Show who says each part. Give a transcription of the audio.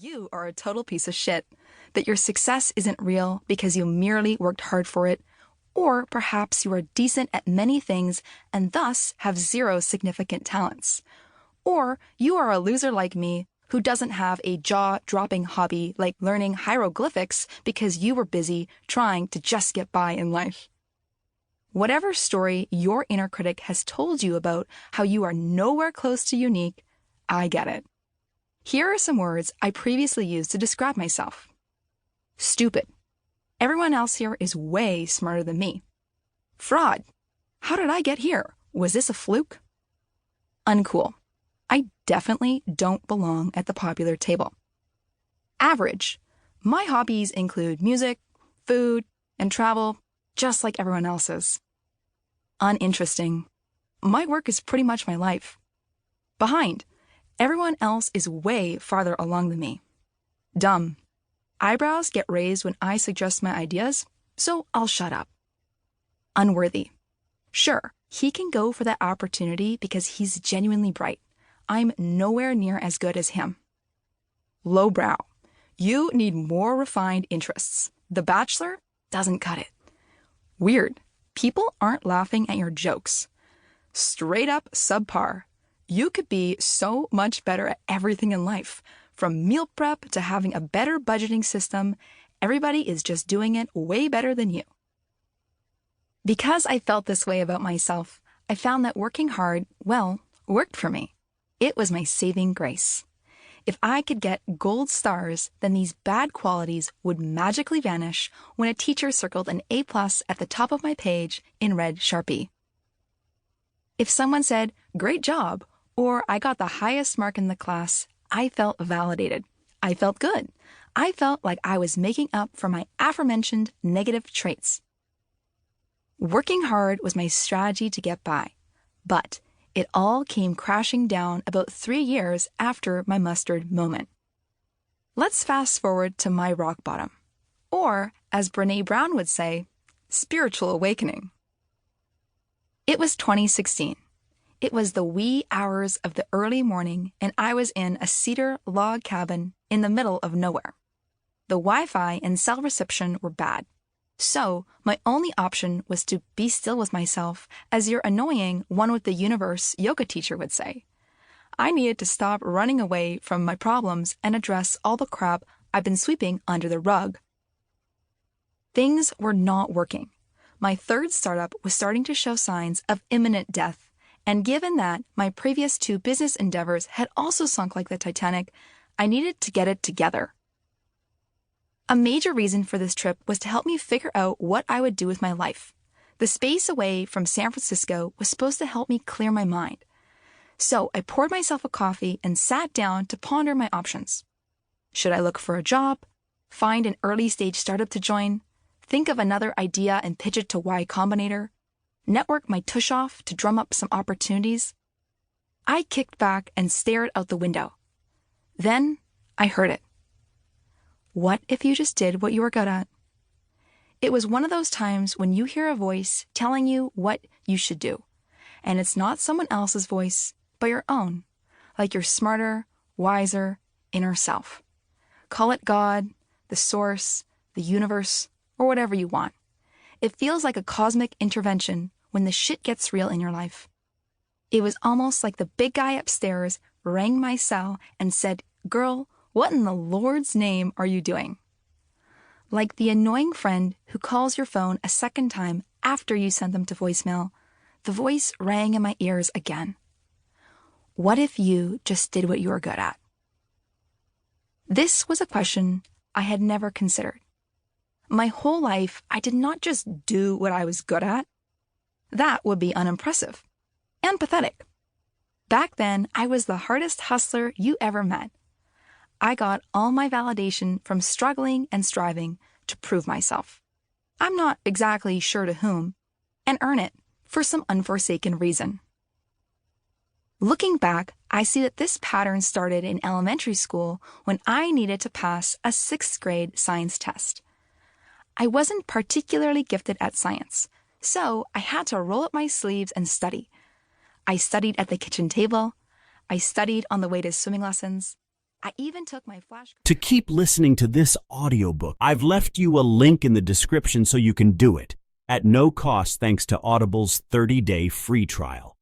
Speaker 1: you are a total piece of shit, that your success isn't real because you merely worked hard for it, or perhaps you are decent at many things and thus have zero significant talents. Or you are a loser like me who doesn't have a jaw-dropping hobby like learning hieroglyphics because you were busy trying to just get by in life. Whatever story your inner critic has told you about how you are nowhere close to unique, I get it. Here are some words I previously used to describe myself. Stupid. Everyone else here is way smarter than me. Fraud. How did I get here? Was this a fluke? Uncool. I definitely don't belong at the popular table. Average. My hobbies include music, food, and travel, just like everyone else's. Uninteresting. My work is pretty much my life. Behind. Everyone else is way farther along than me. Dumb. Eyebrows get raised when I suggest my ideas, so I'll shut up. Unworthy. Sure, he can go for that opportunity because he's genuinely bright. I'm nowhere near as good as him. Lowbrow. You need more refined interests. The Bachelor doesn't cut it. Weird. People aren't laughing at your jokes. Straight up subpar. You could be so much better at everything in life. From meal prep to having a better budgeting system, everybody is just doing it way better than you. Because I felt this way about myself, I found that working hard, well, worked for me. It was my saving grace. If I could get gold stars, then these bad qualities would magically vanish when a teacher circled an A+ at the top of my page in red Sharpie. If someone said, "Great job," or "I got the highest mark in the class," I felt validated. I felt good. I felt like I was making up for my aforementioned negative traits. Working hard was my strategy to get by, but it all came crashing down about 3 years after my mustard moment. Let's fast forward to my rock bottom, or, as Brené Brown would say, spiritual awakening. It was 2016. It was the wee hours of the early morning, and I was in a cedar log cabin in the middle of nowhere. The Wi-Fi and cell reception were bad. So, my only option was to be still with myself, as your annoying one-with-the-universe yoga teacher would say. I needed to stop running away from my problems and address all the crap I've been sweeping under the rug. Things were not working. My third startup was starting to show signs of imminent death, and given that my previous 2 business endeavors had also sunk like the Titanic, I needed to get it together. A major reason for this trip was to help me figure out what I would do with my life. The space away from San Francisco was supposed to help me clear my mind. So I poured myself a coffee and sat down to ponder my options. Should I look for a job? Find an early-stage startup to join? Think of another idea and pitch it to Y Combinator? Network my tush off to drum up some opportunities? I kicked back and stared out the window. Then I heard it. What if you just did what you were good at? It was one of those times when you hear a voice telling you what you should do, and it's not someone else's voice, but your own, like your smarter, wiser, inner self. Call it God, the source, the universe, or whatever you want. It feels like a cosmic intervention when the shit gets real in your life. It was almost like the big guy upstairs rang my cell and said, "Girl, what in the Lord's name are you doing?" Like the annoying friend who calls your phone a second time after you send them to voicemail, the voice rang in my ears again. What if you just did what you were good at? This was a question I had never considered. My whole life, I did not just do what I was good at. That would be unimpressive and pathetic. Back then, I was the hardest hustler you ever met. I got all my validation from struggling and striving to prove myself. I'm not exactly sure to whom, and earn it for some unforsaken reason. Looking back, I see that this pattern started in elementary school when I needed to pass a 6th grade science test. I wasn't particularly gifted at science, so I had to roll up my sleeves and study. I studied at the kitchen table. I studied on the way to swimming lessons. I even took my flashcards.
Speaker 2: To keep listening to this audiobook, I've left you a link in the description so you can do it at no cost thanks to Audible's 30-day free trial.